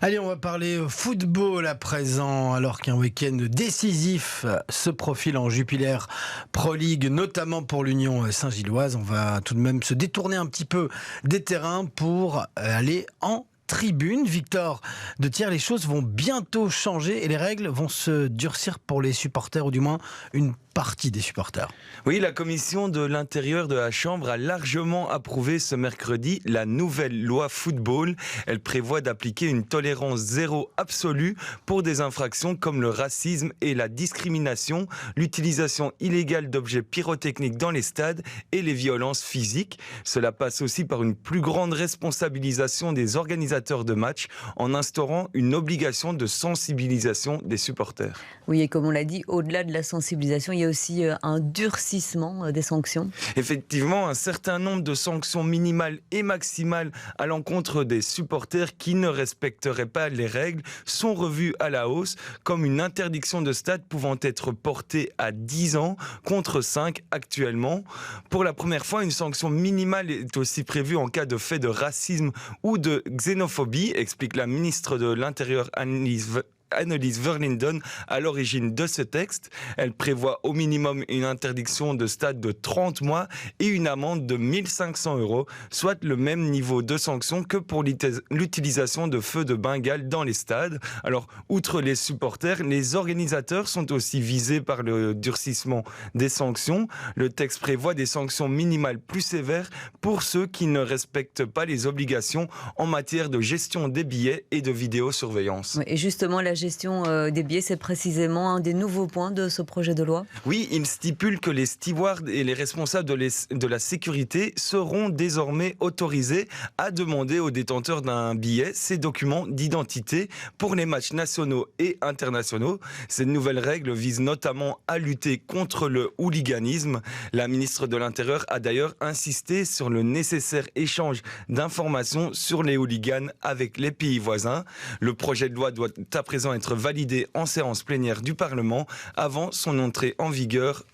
Allez, on va parler football à présent, alors qu'un week-end décisif se profile en Jupiler Pro League, notamment pour l'Union Saint-Gilloise. On va tout de même se détourner un petit peu des terrains pour aller en tribune. Victor de Thiers, les choses vont bientôt changer et les règles vont se durcir pour les supporters, ou du moins une partie des supporters. Oui, la commission de l'intérieur de la Chambre a largement approuvé ce mercredi la nouvelle loi football. Elle prévoit d'appliquer une tolérance zéro absolue pour des infractions comme le racisme et la discrimination, l'utilisation illégale d'objets pyrotechniques dans les stades et les violences physiques. Cela passe aussi par une plus grande responsabilisation des organisateurs de matchs en instaurant une obligation de sensibilisation des supporters. Oui, et comme on l'a dit, au-delà de la sensibilisation, il y a aussi un durcissement des sanctions. Effectivement, un certain nombre de sanctions minimales et maximales à l'encontre des supporters qui ne respecteraient pas les règles sont revues à la hausse, comme une interdiction de stade pouvant être portée à 10 ans contre 5 actuellement. Pour la première fois, une sanction minimale est aussi prévue en cas de fait de racisme ou de xénophobie, explique la ministre de l'Intérieur Annelies Verlinden à l'origine de ce texte. Elle prévoit au minimum une interdiction de stade de 30 mois et une amende de 1 500 €, soit le même niveau de sanction que pour l'utilisation de feux de Bengale dans les stades. Alors, outre les supporters, les organisateurs sont aussi visés par le durcissement des sanctions. Le texte prévoit des sanctions minimales plus sévères pour ceux qui ne respectent pas les obligations en matière de gestion des billets et de vidéosurveillance. Et justement, la gestion des billets, c'est précisément un des nouveaux points de ce projet de loi. Oui, il stipule que les stewards et les responsables de la sécurité seront désormais autorisés à demander aux détenteurs d'un billet ces documents d'identité pour les matchs nationaux et internationaux. Ces nouvelles règles visent notamment à lutter contre le hooliganisme. La ministre de l'Intérieur a d'ailleurs insisté sur le nécessaire échange d'informations sur les hooligans avec les pays voisins. Le projet de loi doit à présent être validé en séance plénière du Parlement avant son entrée en vigueur